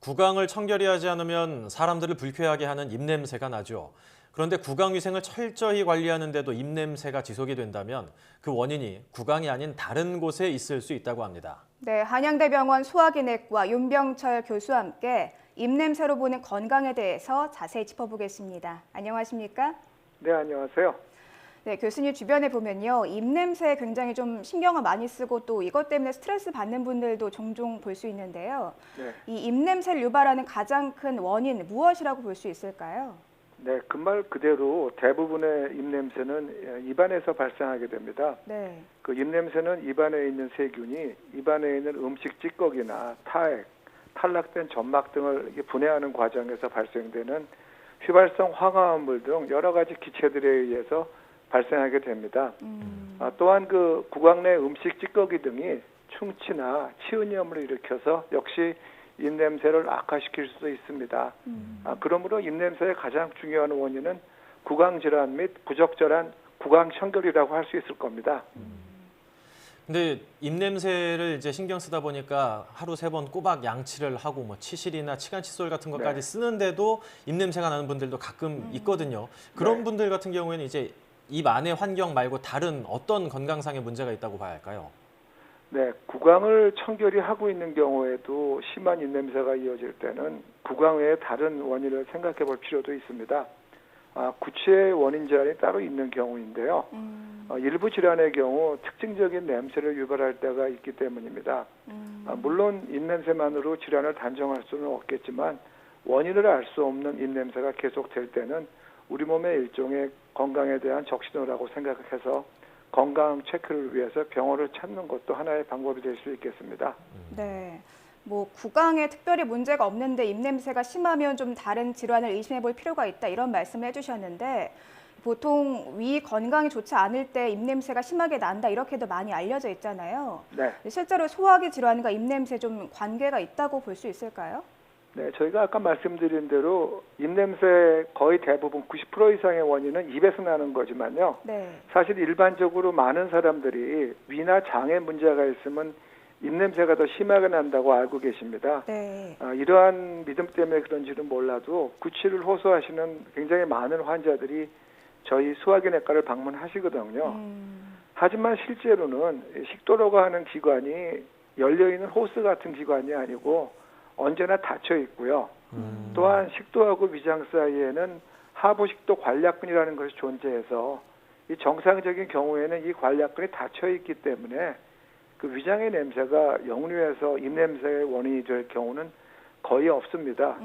구강을 청결히 하지 않으면 사람들을 불쾌하게 하는 입냄새가 나죠. 그런데 구강 위생을 철저히 관리하는데도 입냄새가 지속이 된다면 그 원인이 구강이 아닌 다른 곳에 있을 수 있다고 합니다. 네, 한양대병원 소화기내과 윤병철 교수와 함께 입냄새로 보는 건강에 대해서 자세히 짚어보겠습니다. 안녕하십니까? 네, 안녕하세요. 네, 교수님 주변에 보면요. 입냄새에 굉장히 좀 신경을 많이 쓰고 또 이것 때문에 스트레스 받는 분들도 종종 볼 수 있는데요. 네. 이 입냄새를 유발하는 가장 큰 원인 무엇이라고 볼 수 있을까요? 네, 그 말 그대로 대부분의 입냄새는 입안에서 발생하게 됩니다. 네. 그 입냄새는 입안에 있는 세균이 입안에 있는 음식 찌꺼기나 타액, 탈락된 점막 등을 분해하는 과정에서 발생되는 휘발성 황화합물 등 여러 가지 기체들에 의해서 발생하게 됩니다. 또한 그 구강 내 음식 찌꺼기 등이 충치나 치은염을 일으켜서 역시 입냄새를 악화시킬 수도 있습니다. 그러므로 입냄새의 가장 중요한 원인은 구강 질환 및 부적절한 구강 청결이라고 할 수 있을 겁니다. 근데 입냄새를 이제 신경 쓰다 보니까 하루 3번 꼬박 양치를 하고 뭐 치실이나 치간 칫솔 같은 것까지 네. 쓰는데도 입냄새가 나는 분들도 가끔 있거든요. 그런 네. 분들 같은 경우에는 이제 입 안의 환경 말고 다른 어떤 건강상의 문제가 있다고 봐야 할까요? 네, 구강을 청결히 하고 있는 경우에도 심한 입냄새가 이어질 때는 구강 외에 다른 원인을 생각해 볼 필요도 있습니다. 구체의 원인 질환이 따로 있는 경우인데요. 일부 질환의 경우 특징적인 냄새를 유발할 때가 있기 때문입니다. 물론 입냄새만으로 질환을 단정할 수는 없겠지만 원인을 알 수 없는 입냄새가 계속될 때는 우리 몸의 일종의 건강에 대한 적신호라고 생각해서 건강 체크를 위해서 병원을 찾는 것도 하나의 방법이 될 수 있겠습니다. 네. 뭐 구강에 특별히 문제가 없는데 입냄새가 심하면 좀 다른 질환을 의심해 볼 필요가 있다 이런 말씀을 해주셨는데 보통 위 건강이 좋지 않을 때 입냄새가 심하게 난다 이렇게도 많이 알려져 있잖아요. 네. 실제로 소화기 질환과 입냄새 좀 관계가 있다고 볼 수 있을까요? 네, 저희가 아까 말씀드린 대로 입냄새 거의 대부분 90% 이상의 원인은 입에서 나는 거지만요. 네. 사실 일반적으로 많은 사람들이 위나 장에 문제가 있으면 입냄새가 더 심하게 난다고 알고 계십니다. 네. 이러한 믿음 때문에 그런지는 몰라도 구취를 호소하시는 굉장히 많은 환자들이 저희 소화기내과를 방문하시거든요. 하지만 실제로는 식도로가 하는 기관이 열려있는 호스 같은 기관이 아니고 언제나 닫혀 있고요. 또한 식도하고 위장 사이에는 하부식도 관략근이라는 것이 존재해서 이 정상적인 경우에는 이 관략근이 닫혀 있기 때문에 그 위장의 냄새가 역류해서 입냄새의 원인이 될 경우는 거의 없습니다.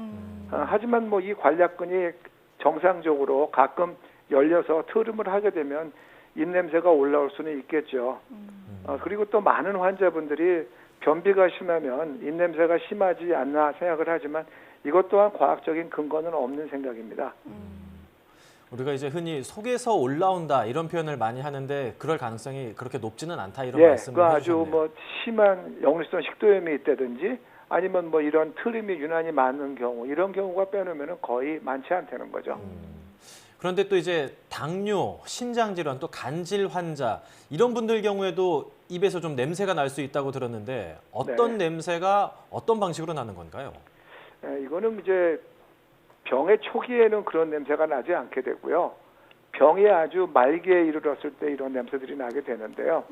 하지만 뭐 이 관략근이 정상적으로 가끔 열려서 트름을 하게 되면 입냄새가 올라올 수는 있겠죠. 그리고 또 많은 환자분들이 변비가 심하면 입냄새가 심하지 않나 생각을 하지만 이것 또한 과학적인 근거는 없는 생각입니다. 우리가 이제 흔히 속에서 올라온다 이런 표현을 많이 하는데 그럴 가능성이 그렇게 높지는 않다 이런 예, 말씀을 그 해주셨네요. 아주 뭐 심한 역류성 식도염이 있다든지 아니면 뭐 이런 트림이 유난히 많은 경우 이런 경우가 빼놓으면 거의 많지 않다는 거죠. 그런데 또 이제 당뇨, 신장 질환, 또 간질 환자 이런 분들 경우에도 입에서 좀 냄새가 날 수 있다고 들었는데 어떤 냄새가 어떤 방식으로 나는 건가요? 이거는 이제 병의 초기에는 그런 냄새가 나지 않게 되고요. 병이 아주 말기에 이르렀을 때 이런 냄새들이 나게 되는데요.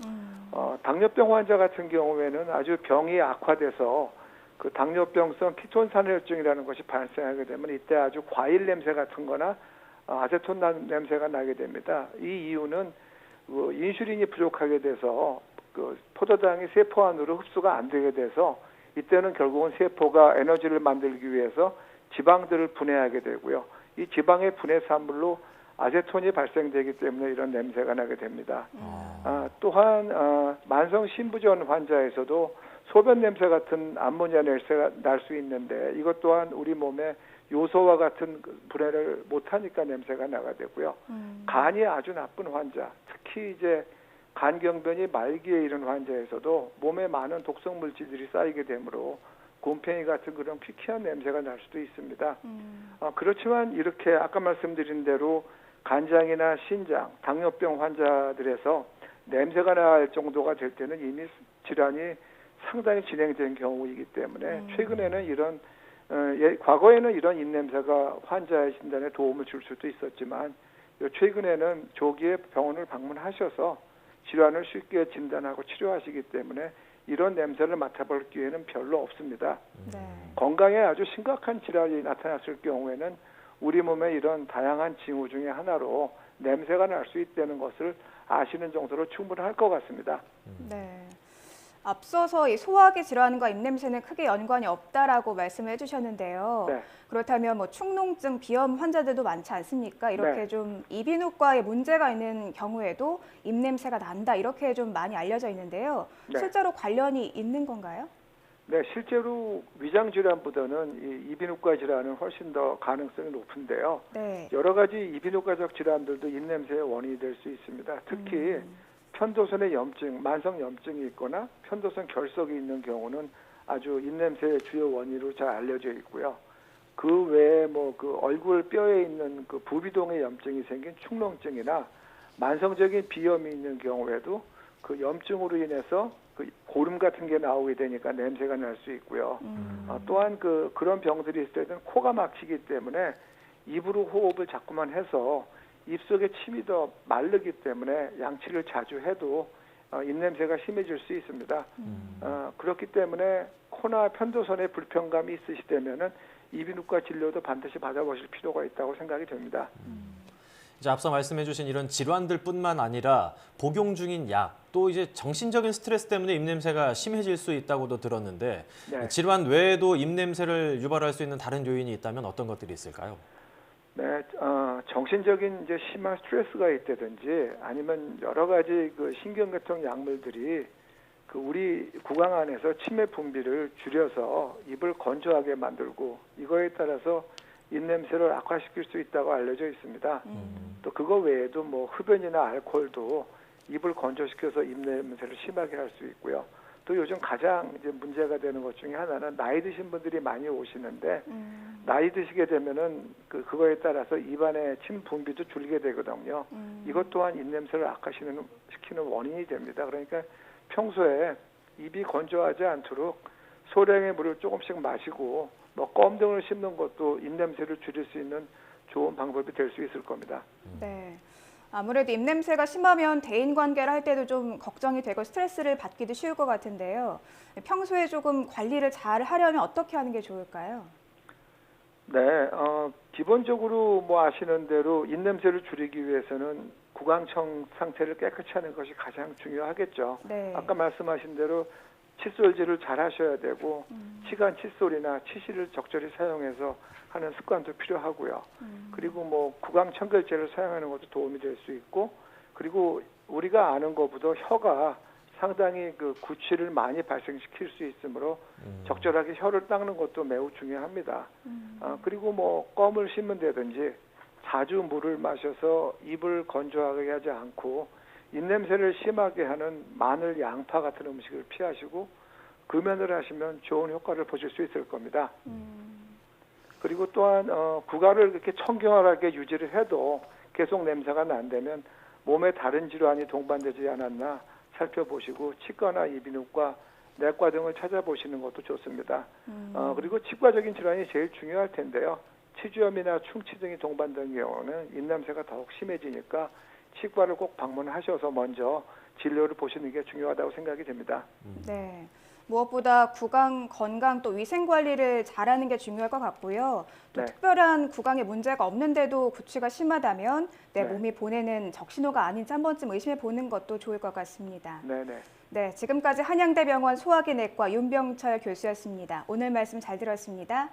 당뇨병 환자 같은 경우에는 아주 병이 악화돼서 그 당뇨병성 키톤산후혈증이라는 것이 발생하게 되면 이때 아주 과일 냄새 같은 거나 아세톤 냄새가 나게 됩니다. 이 이유는 인슐린이 부족하게 돼서 그 포도당이 세포 안으로 흡수가 안 되게 돼서 이때는 결국은 세포가 에너지를 만들기 위해서 지방들을 분해하게 되고요. 이 지방의 분해 산물로 아세톤이 발생되기 때문에 이런 냄새가 나게 됩니다. 또한 만성 신부전 환자에서도 소변 냄새 같은 암모니아 냄새가 날 수 있는데 이것 또한 우리 몸에 요소와 같은 분해를 못하니까 냄새가 나게 되고요. 간이 아주 나쁜 환자, 특히 이제 간경변이 말기에 이른 환자에서도 몸에 많은 독성 물질들이 쌓이게 되므로 곰팡이 같은 그런 퀴퀴한 냄새가 날 수도 있습니다. 그렇지만 이렇게 아까 말씀드린 대로 간장이나 신장, 당뇨병 환자들에서 냄새가 날 정도가 될 때는 이미 질환이 상당히 진행된 경우이기 때문에 최근에는 이런 과거에는 이런 입냄새가 환자의 진단에 도움을 줄 수도 있었지만 최근에는 조기에 병원을 방문하셔서 질환을 쉽게 진단하고 치료하시기 때문에 이런 냄새를 맡아볼 기회는 별로 없습니다. 네. 건강에 아주 심각한 질환이 나타났을 경우에는 우리 몸에 이런 다양한 징후 중에 하나로 냄새가 날 수 있다는 것을 아시는 정도로 충분할 것 같습니다. 네. 앞서서 이 소화기 질환과 입냄새는 크게 연관이 없다라고 말씀을 해주셨는데요. 네. 그렇다면 뭐 축농증, 비염 환자들도 많지 않습니까? 이렇게 네. 좀 이비인후과에 문제가 있는 경우에도 입냄새가 난다 이렇게 좀 많이 알려져 있는데요. 네. 실제로 관련이 있는 건가요? 네, 실제로 위장 질환보다는 이 이비인후과 질환은 훨씬 더 가능성이 높은데요. 네. 여러 가지 이비인후과적 질환들도 입냄새의 원인이 될 수 있습니다. 특히 편도선의 염증, 만성 염증이 있거나 편도선 결석이 있는 경우는 아주 입냄새의 주요 원인으로 잘 알려져 있고요. 그 외에 뭐 그 얼굴 뼈에 있는 그 부비동의 염증이 생긴 축농증이나 만성적인 비염이 있는 경우에도 그 염증으로 인해서 그 고름 같은 게 나오게 되니까 냄새가 날 수 있고요. 또한 그런 병들이 있을 때는 코가 막히기 때문에 입으로 호흡을 자꾸만 해서 입속의 침이 더 마르기 때문에 양치를 자주 해도 입냄새가 심해질 수 있습니다. 그렇기 때문에 코나 편도선에 불편감이 있으시다면은 이비인후과 진료도 반드시 받아보실 필요가 있다고 생각이 됩니다. 이제 앞서 말씀해주신 이런 질환들뿐만 아니라 복용 중인 약, 또 이제 정신적인 스트레스 때문에 입냄새가 심해질 수 있다고도 들었는데 네. 질환 외에도 입냄새를 유발할 수 있는 다른 요인이 있다면 어떤 것들이 있을까요? 네, 정신적인 이제 심한 스트레스가 있다든지 아니면 여러 가지 그 신경계통 약물들이 그 우리 구강 안에서 치매 분비를 줄여서 입을 건조하게 만들고 이거에 따라서 입냄새를 악화시킬 수 있다고 알려져 있습니다. 또 그거 외에도 뭐 흡연이나 알코올도 입을 건조시켜서 입냄새를 심하게 할 수 있고요. 또 요즘 가장 이제 문제가 되는 것 중에 하나는 나이 드신 분들이 많이 오시는데 나이 드시게 되면은 그거에 따라서 입안에 침 분비도 줄게 되거든요. 이것 또한 입냄새를 악화시키는 원인이 됩니다. 그러니까 평소에 입이 건조하지 않도록 소량의 물을 조금씩 마시고 뭐 껌 등을 씹는 것도 입냄새를 줄일 수 있는 좋은 방법이 될 수 있을 겁니다. 네. 아무래도 입냄새가 심하면 대인관계를 할 때도 좀 걱정이 되고 스트레스를 받기도 쉬울 것 같은데요. 평소에 조금 관리를 잘 하려면 어떻게 하는 게 좋을까요? 네, 기본적으로 뭐 아시는 대로 입냄새를 줄이기 위해서는 구강청 상태를 깨끗이 하는 것이 가장 중요하겠죠. 네. 아까 말씀하신 대로 칫솔질을 잘 하셔야 되고 치간 칫솔이나 치실을 적절히 사용해서 하는 습관도 필요하고요. 그리고 뭐 구강 청결제를 사용하는 것도 도움이 될 수 있고, 그리고 우리가 아는 것보다 혀가 상당히 그 구취를 많이 발생시킬 수 있으므로 적절하게 혀를 닦는 것도 매우 중요합니다. 그리고 뭐 껌을 씹는다든지 자주 물을 마셔서 입을 건조하게 하지 않고 입냄새를 심하게 하는 마늘, 양파 같은 음식을 피하시고 금연을 하시면 좋은 효과를 보실 수 있을 겁니다. 그리고 또한 구강을 이렇게 청결하게 유지를 해도 계속 냄새가 난다면 몸에 다른 질환이 동반되지 않았나 살펴보시고 치과나 이비인후과, 내과 등을 찾아보시는 것도 좋습니다. 그리고 치과적인 질환이 제일 중요할 텐데요. 치주염이나 충치 등이 동반된 경우는 입냄새가 더욱 심해지니까 치과를 꼭 방문하셔서 먼저 진료를 보시는 게 중요하다고 생각이 됩니다. 네. 무엇보다 구강 건강 또 위생 관리를 잘하는 게 중요할 것 같고요. 또 네. 특별한 구강에 문제가 없는데도 구취가 심하다면 내 네. 몸이 보내는 적신호가 아닌지 한 번쯤 의심해 보는 것도 좋을 것 같습니다. 네네. 네, 지금까지 한양대병원 소화기내과 윤병철 교수였습니다. 오늘 말씀 잘 들었습니다.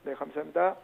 네, 감사합니다.